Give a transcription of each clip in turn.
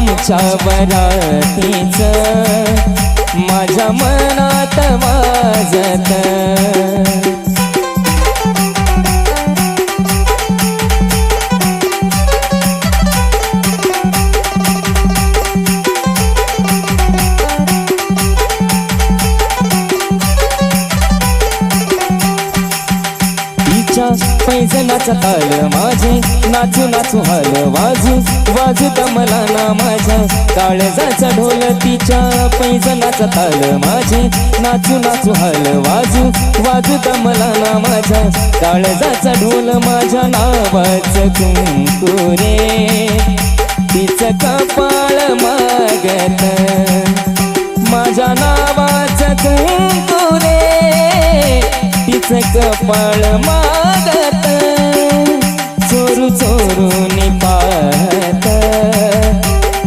आमच्या वरातीच माझ्या मनात वाजत। पैजनाचा ताल माझे नाचू नाचू हल वाजू वाजू दमला ना माझ्या काळजाचा ढोल तिच्या पैजनाचा ताल माझे नाचू नाचू हल वाजू वाजू दमला ना माझ्या काळजाचा ढोल माझ्या नावाचं कुंकू रे तिचं कपाळ मागत माझ्या नावाचं कुंकू रे तिचं कपाळ मागत चोरू चोरून पाहत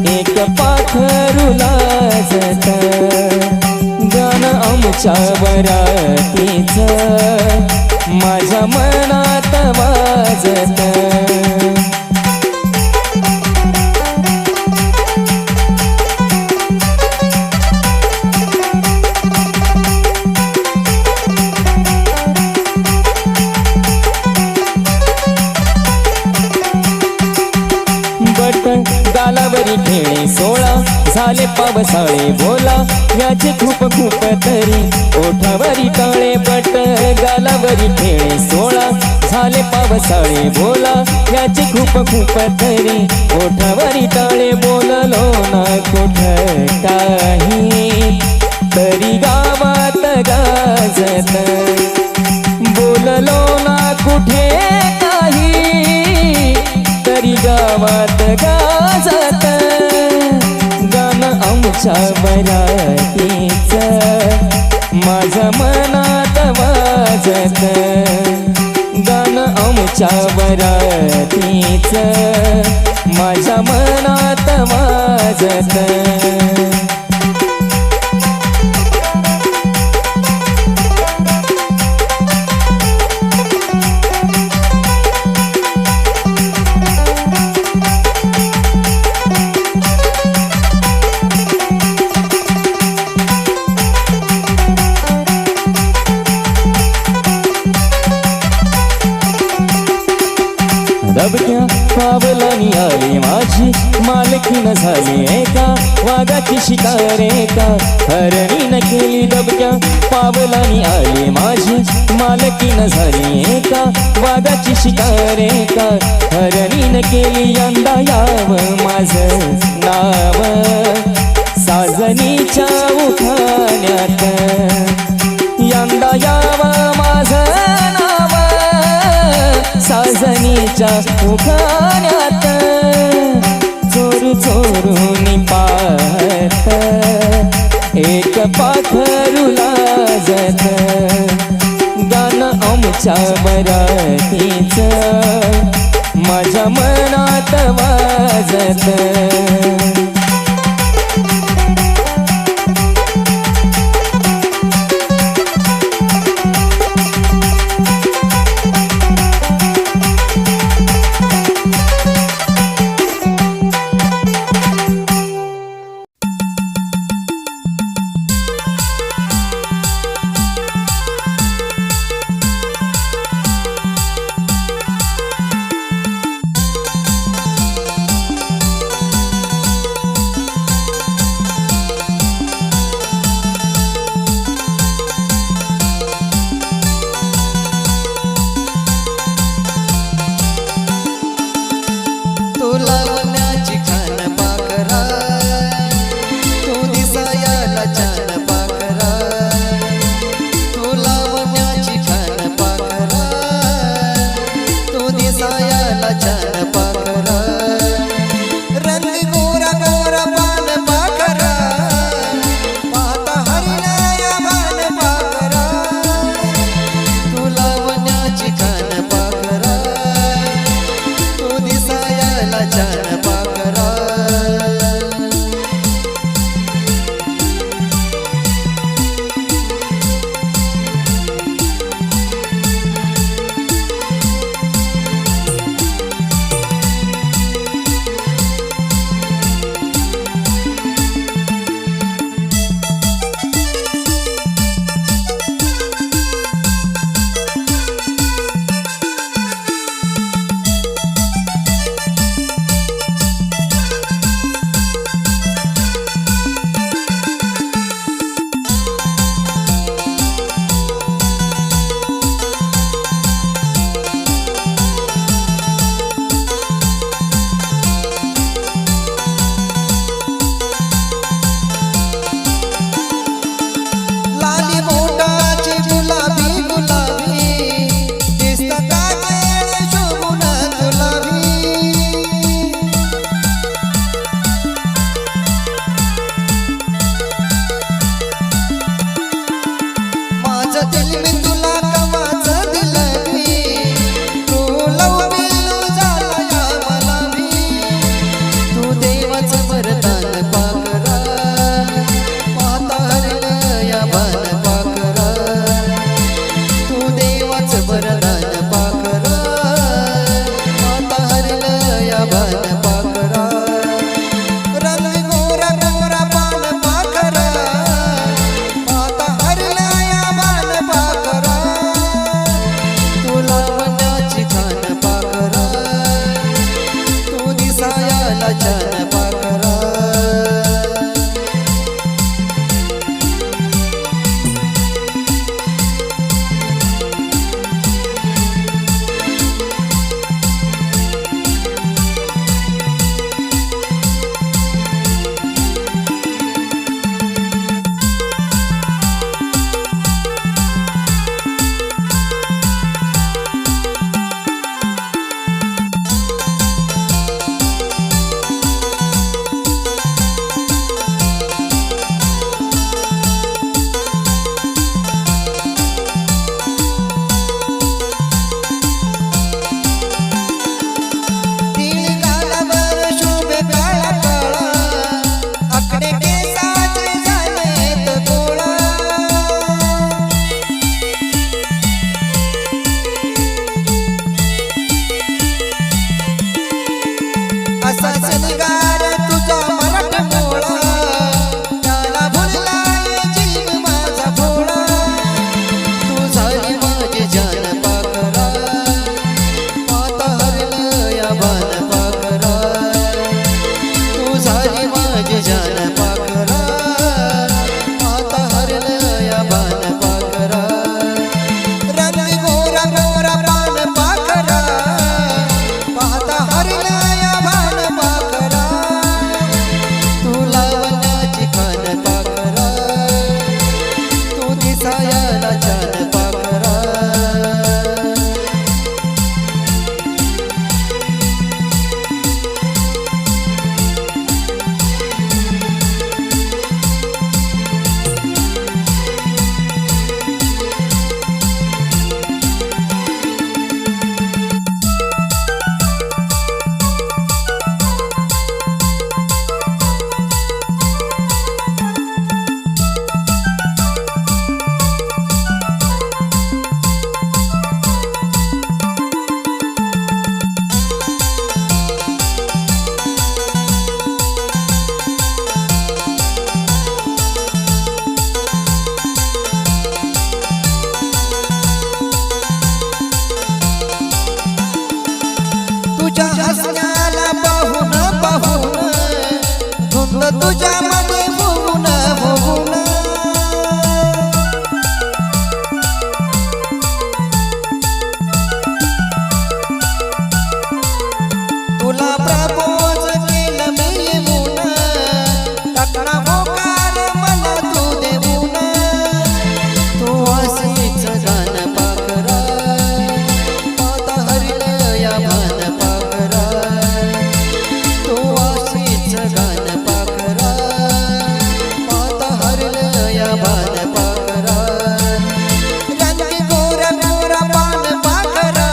एक पाखरू लाजत गाणं आमच्या वरातीच माझ्या मनात वाजत। गालावरी खेळे सोळा झाले पावसाळे बोला याचे खूप खूप तरी ओठावरी टाळे बट गालावरी खेळे सोळा झाले पावसाळे बोला याचे खूप खूप तरी ओठावरी टाळे बोललो ना कुठ काही तरी गावात गाजत बोललो ना कुठे काही तरी गावात गाजत गाणं आमच्या वरातीच माझ्या मनात वाजत गाणं आमच्या वरातीच माझ्या मनात वाजत। दबक्या पावलानी आली माझी मालकीन झाली एका वाघाची शिकार एका हरणीन केली दबक्या पावलानी आली माझी मालकीन झाली एका वाघाची शिकार एका हरणीन केली यंदा यावं माझं नाव साजनीच्या उखाण्यात यंदा यावं माझं नाव साजनीच्या उखाण्यात चोरू चोरून पाहत एक पाखरू लाजत गाणं आमच्या वरातीच माझ्या मनात वाजत। तुझ्यामध्ये भोगून भोगून तुला प्रपोज केलं मी येऊन टाकला होकार मला तू देऊन तू अशीच गाणं पाखरा आता हरिल या भान पाखरा तू अशीच गाणं पाखरा आता हरिल या भान पाखरा रंगी गोरा गोरा पान पाखरा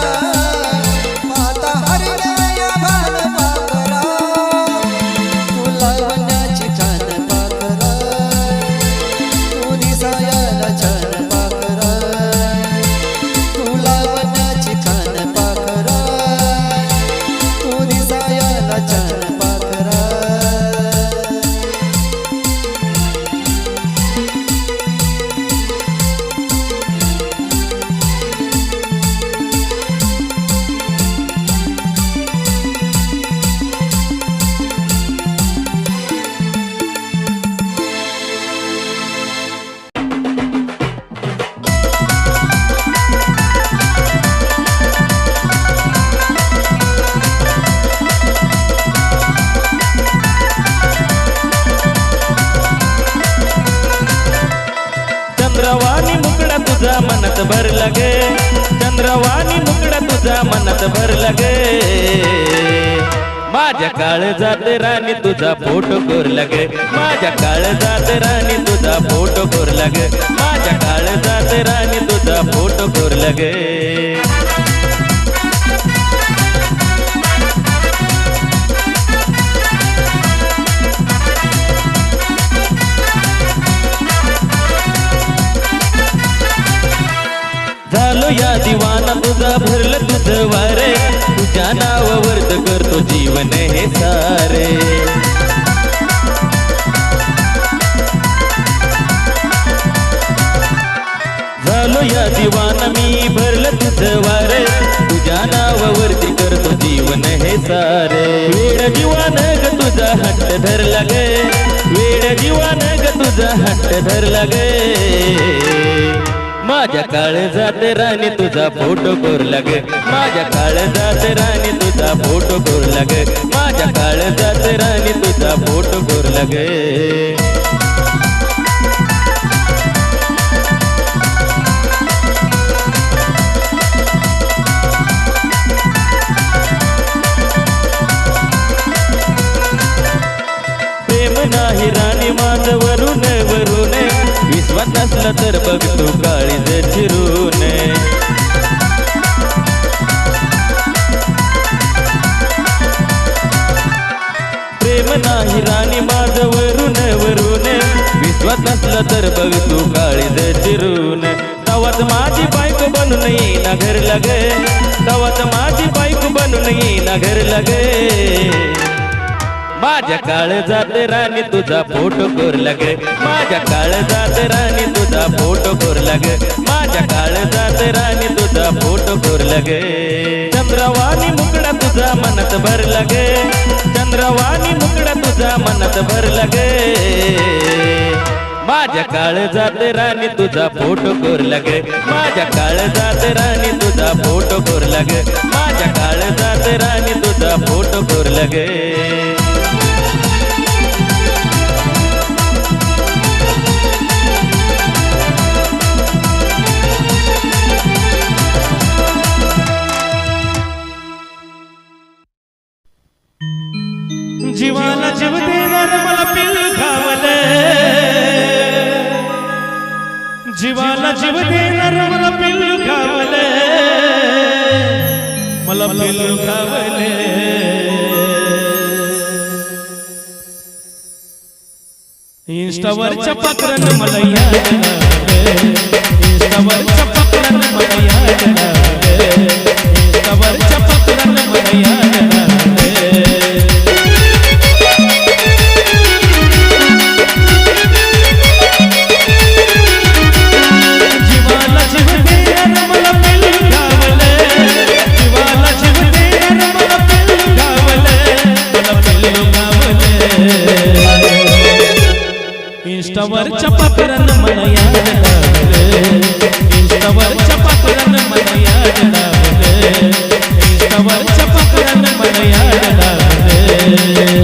आता हरिल या भान पाखरा तू लावण्याची छान पाखरा तू दिसायला छान पाखरा तू लावण्याची छान पाखरा तू दिसायला छान पाखरा चंद्रवाणी मुकड़ा तुझा मनात भरला गे चंद्रवाणी मुकड़ा तुझा मनात भरला गे माझ्या काळजात राणी तुझा फोटो कोरला गे माझ्या काळजात राणी तुझा फोटो कोरला गे माझ्या काळजात राणी तुझा फोटो कोरला गे झालो या दिवाना तुझा भरलं तुझं वारे तुझ्या नावावर करतो जीवन हे सारे झालो या दिवाना मी भरलं तुझं वारे तुझ्या नावावरती करतो जीवन हे सारे वेड जीवन ग तुझा हट्ट धरला गे वेड जीवन ग तुझा हट्ट धरला गे माझ्या काळजात राणी तुझा फोटो कोरला गे माझ्या काळजात राणी तुझा फोटो कोरला गे माझ्या काळजात राणी तुझा फोटो कोरला गे प्रेम नाही राणी माझं वरून वरून विश्वास असला तर बघ तू काळीज चिरून प्रेम नाही राणी माझं वरून वरून विश्वास असला तर बघ तू काळीज चिरून तवाच माझी बायको बनून येईना घर लागे तवाच माझी बायको बनून येईना घर लागे माझ्या काळजात राणी तुझा फोटो कोरला गे माझ्या काळजात राणी तुझा फोटो कोरला गे माझ्या काळजात राणी तुझा फोटो कोरला गे चंद्रवाणी मुकड़ा तुझा मनात भरला गे चंद्रवाणी मुकड़ा तुझा मनात भरला गे माझ्या काळजात राणी तुझा फोटो कोरला गे माझ्या काळजात राणी तुझा फोटो कोरला गे माझ्या काळजात राणी तुझा फोटो कोरला गे जीवाला जीव देणार मला पिल्लू खावले जीवाला जीव देणार मला पिल्लू खावले मला पिल्लू खावले इंस्टावरच्या पाखरानं मला याद लावले इंस्टावरच्या पाखरानं मला याद लावले इंस्टावरच्या पाखरानं मला याद लावले जीवाला जीव इंस्टावरच्या पाखरान मला याड लावलं इंस्टावरच्या पाखरान मला याड लावलं इंस्टावरच्या पाखरान मला याड लावलं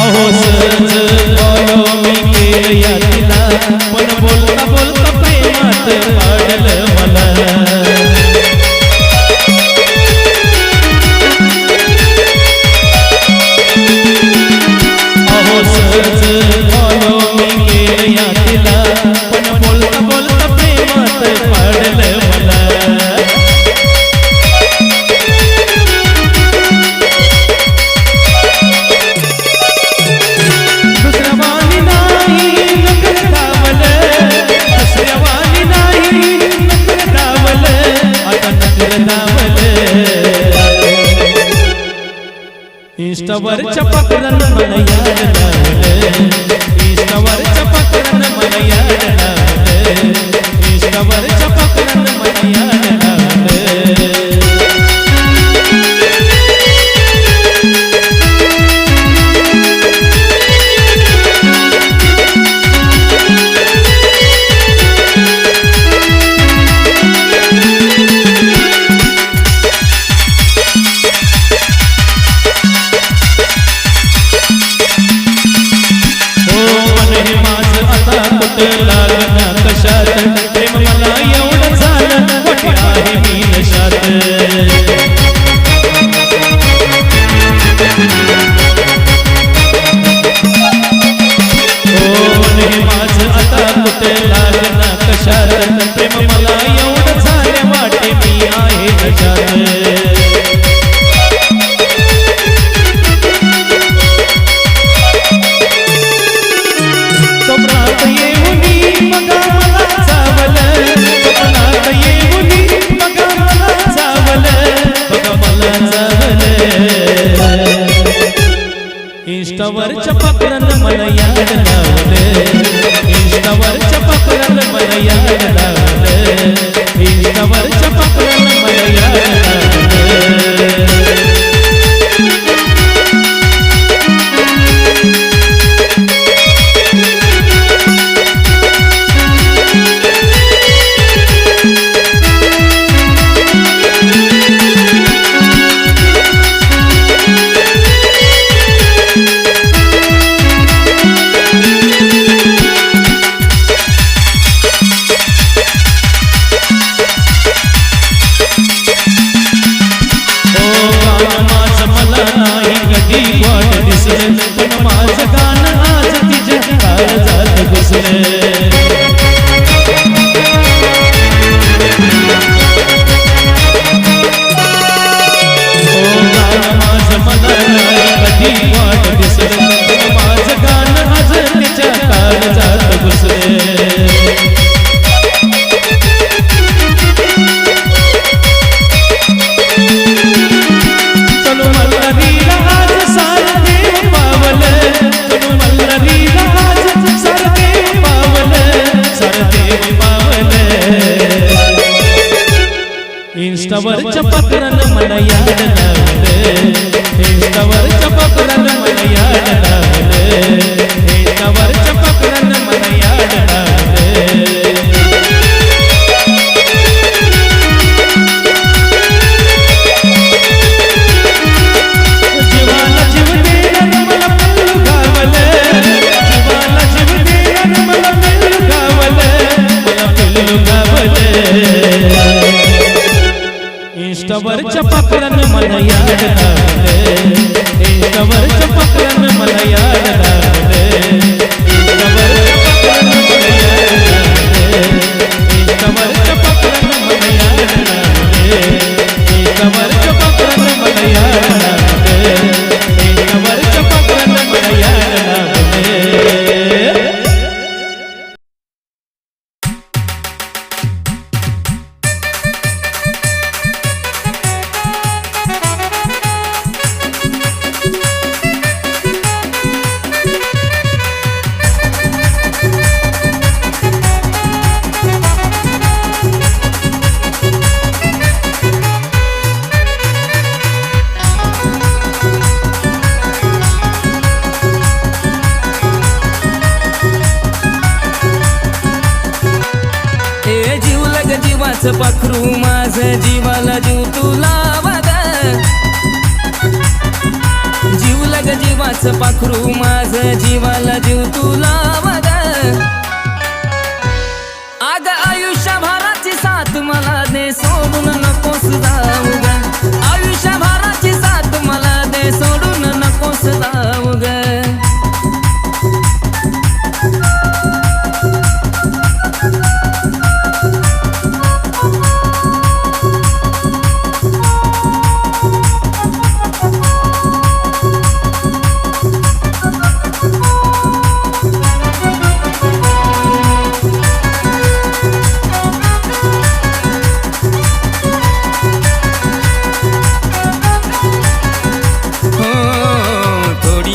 अहो सहज बोलो मी केलं या तिला पण बोलता बोलता प्रेमात पाडलं मला अहो सहज बोलो मी केलं या तिला पण बोलता बोलता प्रेमात पाडलं मला इंस्टावरच्या पाखरान मला याड लावलं इंस्टावरच्या पाखरान मला याड लावलं इंस्टावरच्या पाखरान मला याड लावलं लागना कशात प्रेम मला एवढं झालं मोठी आहे मी नशात हे माझं आता कुठे लागना कशात प्रेम मला एवढं झालं वाटे मी आहे नशात स्वप्नात येऊनी बघा मला चावलं स्वप्नात येऊनी बघा मला चावलं बघा मला चावलं इंस्टावरच्या पाखरान मला याड लावलं इंस्टावरच्या पाखरान मला याड लावलं इंस्टावरच्या पाखरान मला याड लावलं पण माझं गाणं आज तिच्या काळजात घुसलं गाणं माझं मला कधी वाट दिसलं पण माझं गाणं आज तिच्या काळजात घुसलं इंस्टावरच्या पाखरान मला याड लावलं इंस्टावरच्या पाखरान मला याड लावलं इंस्टावरच्या पाखरान मला याड लावलं जीवाला जीव देणार मला पल्लू गावलं जीवाला जीव देणार मला पल्लू गावलं मला पल्लू गावलं इंस्टावरच्या पाखरान मला याड लावलं इंस्टावरच्या पाखरान मला याड लावलं इंस्टावरच्या पाखरान मला याड लावलं इंस्टावरच्या पाखरान मला याड लावलं इंस्टावरच्या पाखरान मला याड लावलं इंस्टावरच्या पाखरान मला याड लावलं जीवाचं पाखरू माझं जीवाला जीव तुला बघ जीवला ग जीवाचं पाखरू माझं जीवाला जीव तुला बघ अग आयुष्यभराची साथ मला दे सोडून नकोस जाऊ ग आयुष्यभराची साथ मला दे सोडून नकोस जाऊ ग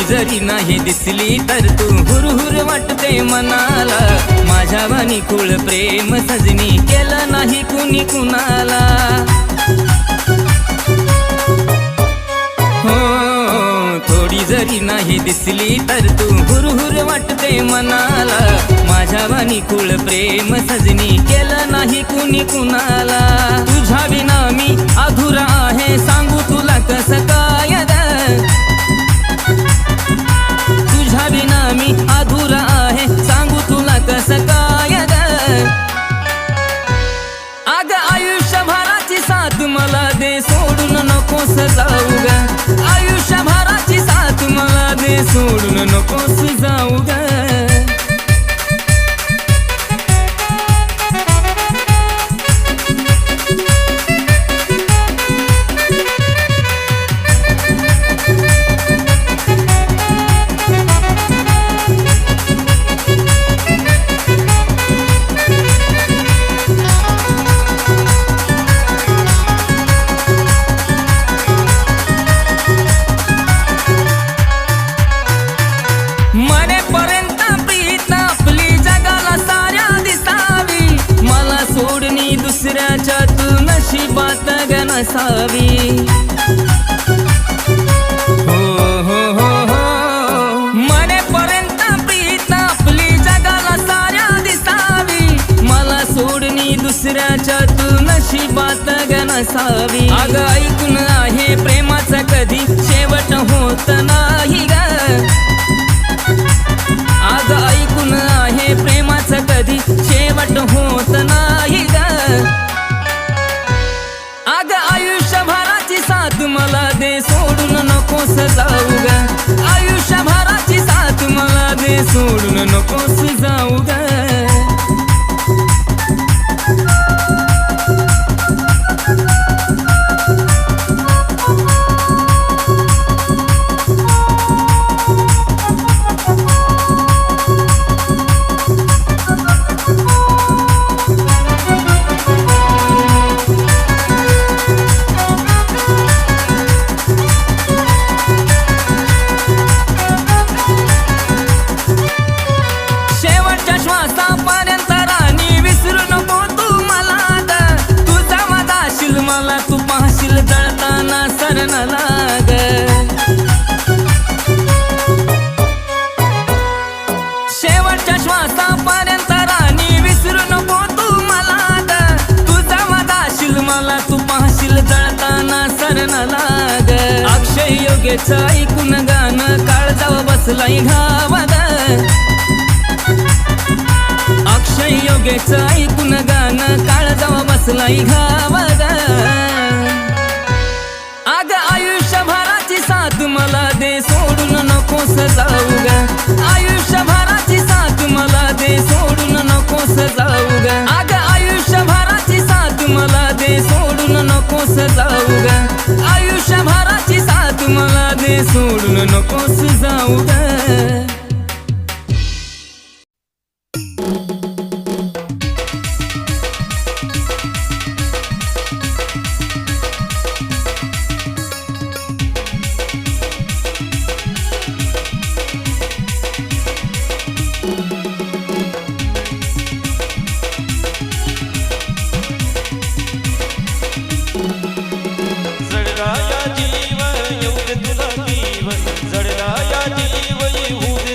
जरी नाही दिसली तर तू हुरहुर वाटते मनाला माझ्या वाणी कुळ प्रेम सजनी केलं नाही कुणी कुणाला हो थोडी जरी नाही दिसली तर तू हुरहुर वाटते मनाला माझ्या वाणी कुळ प्रेम सजनी केलं नाही कुणी कुणाला तुझ्या विना मी अधुरा आहे सांगू तुला कसं काय तुझ्या विना मी अधुरा आहे सांगू तुला कसं काय अग आयुष्यभराची साथ मला दे सोडून नकोस जाऊ ग आयुष्यभराची साथ मला दे सोडून नकोस जाऊ ग मरेपर्यंत प्रीत आपली जगाला साऱ्या दिसावी मला सोडणी दुसऱ्याच्या तू नशिबात ग नसावी हो हो हो हो मरेपर्यंत प्रीत आपली जगाला साऱ्या दिसावी मला सोडणी दुसऱ्याच्या तू नशिबात ग नसावी अग ऐकून आहे प्रेमाचा कधी शेवट होत नाही ग अग ऐकून आहे प्रेमाचं कधी शेवट होत नाही ग अग आयुष्यभराची साथ मला दे सोडून नकोस जाऊ ग आयुष्यभराची साथ मला दे सोडून नकोस जाऊ ग श्वासापर्यंत राणी विसरू नको तू मला ग तुझा मदाशील मला तू पाहशील जळताना सरण लाग शेवटच्या श्वासापर्यंत राणी विसरू नको तू मला ग तुझा मदाशील मला तू पाहशील जळताना सरण लाग अक्षय योगेचं ऐकून गाणं काळजाव बसलाय घावाग अक्षय योगेचं ऐकून गाणं काळजावा बसलाय घावाग अग आयुष्यभराची साथ मला दे सोडून नकोस जाऊ ग आयुष्यभराची साथ मला दे सोडून नकोस जाऊ ग अग आयुष्यभराची साथ मला दे सोडून नकोस जाऊ ग आयुष्यभराची साथ मला दे सोडून नकोस जाऊ ग जडला या जीव येऊ दे तुला जीव जडला या जीव येऊ दे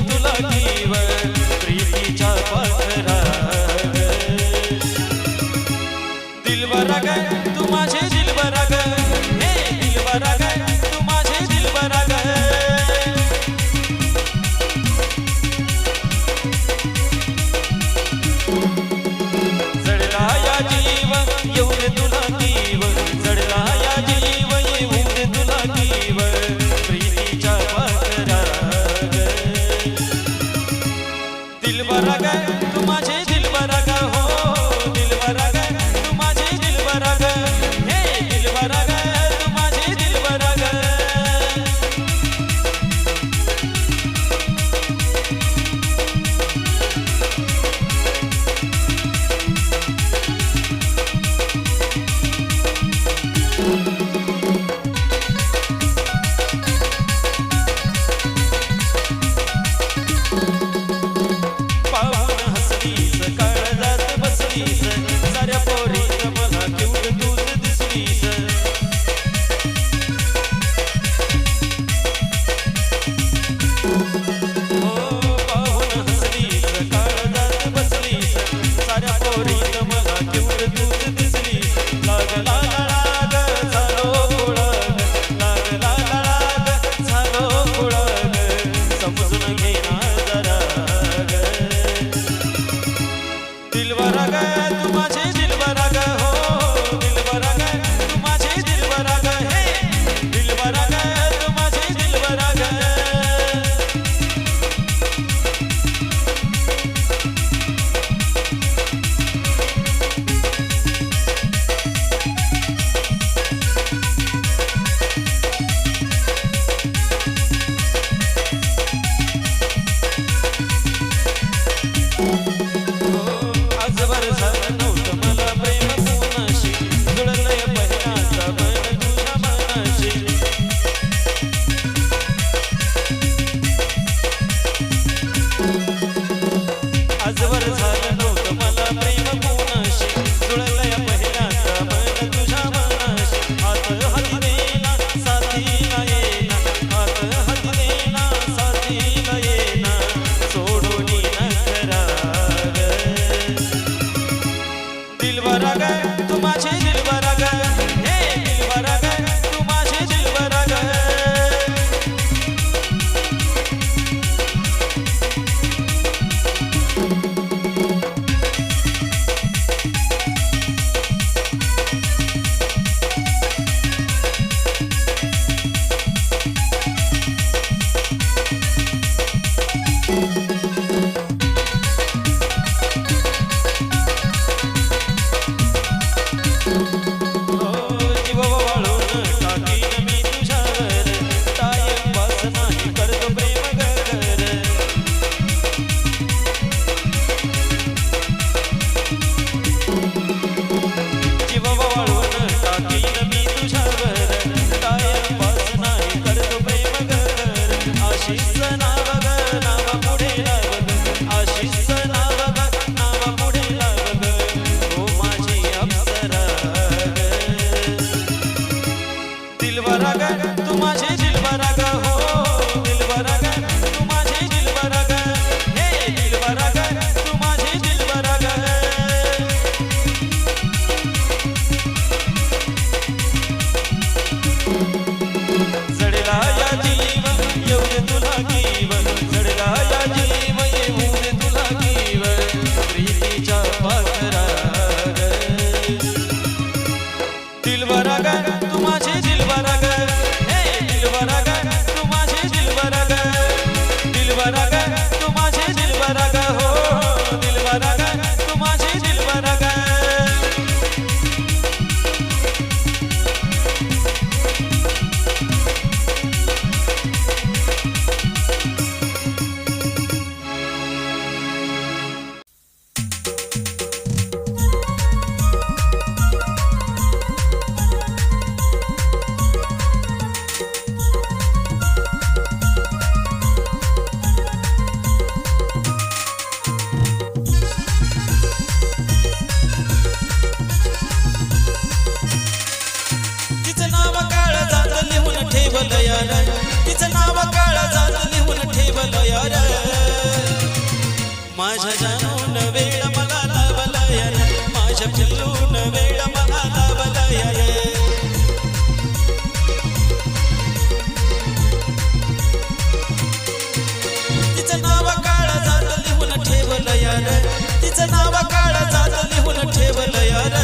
दिलबरा ग तू माझी दिलबरा ग हो दिलबरा ग तू माझी दिलबरा ग हे दिलबरा ग तू माझी दिलबरा ग जडला या जीव येऊ दे तुला कीव जडला या जीव येऊ दे तुला कीव प्रीतीच्या पाखरा ग दिलबरा ग तू माझी दिलबरा ग हे दिलबरा ग तू माझी दिलबरा ग दिलबरा ग तू माझी दिलबरा ग हो दिलबरा ग तू माझी दिलबरा ग तिचं नाव काळजात लिहून ठेवलं यार तिचं नाव काळजात लिहून ठेवलं यार माझ्या जानून वेळ मला लावला यार माझ्या पिल्लून वेळ मला लावला यार तिचं नाव काळजात लिहून ठेवलं यार तिचं नाव काळजात लिहून ठेवलं यार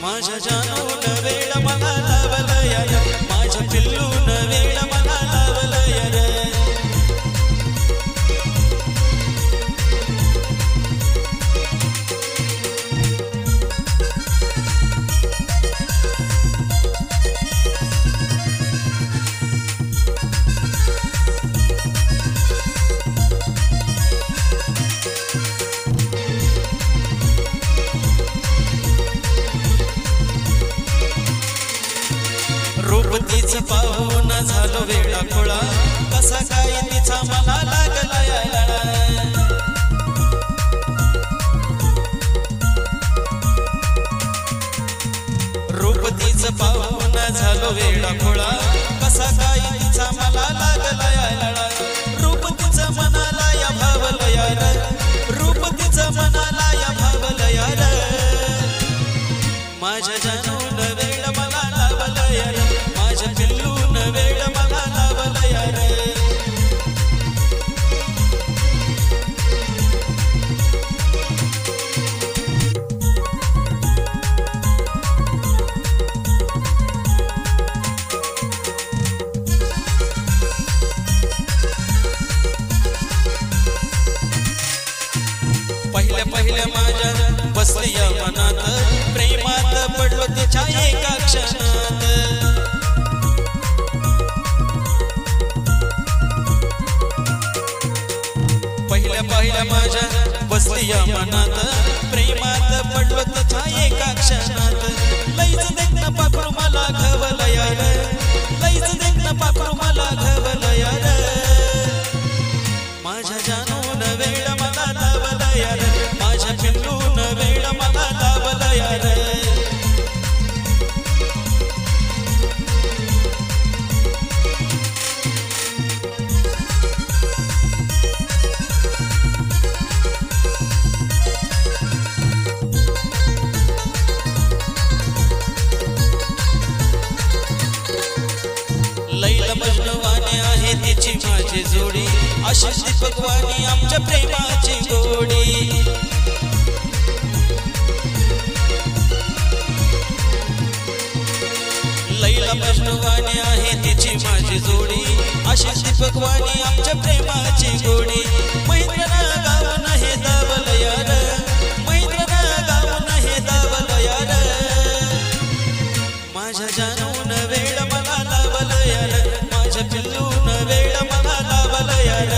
माझ्या जानून वेळ मला लावलं यार माझ्या पिल्लून वेळ मला लावलं यार रूप तिचं पाहून झालो वेळा खुळा कसा काय तिचा मला लागला यायला रूप तिचं पाहून झालो वेळा खुळा कसा काय तिचा मला लागला यायला रूप तिचं मनाला या भावलं यार रूप तिचं मनाला या भावलं यार माझ्या जानून वेळ मला लावलं यार माझ्या पिल्लून वेळ मला लावलं यार पहिल्या पहिल्या माझ्या बसली या मनात प्रेमात पडलो तिच्या एका क्षणात पहिल्या पहिल्या माझ्या बसली या मनात प्रेमात पडलो तिच्या एका क्षणात लईच देखणं पाखरू मला घवलं यार लईच देखणं पाखरू मला घवलं यार माझ्या जानून वेळ मला लावलं यार माझ्या पिल्लून वेळ मला लावलं यार लैला मजनूवाने आहे तिची माझी जोडी अशीच दीपकवाणी आमच्या प्रेमाची गोडी लैला मजनूवाने आहे तिची माझी जोडी अशीच दीपकवाणी आमच्या प्रेमाची गोडी मैत्रीण गावून हे दावलं यार मैत्रीण गावून हे दावलं यार माझ्या जानून वेळ मला लावलं यार माझ्या पिल्लून वेळ मला लावलं यार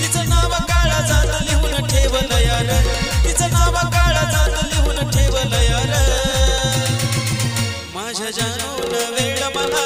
तिचं नाव काळजात लिहून ठेवलं यार तिचं नाव काळजात लिहून ठेवलं यार माझ्या जानून वेळ मला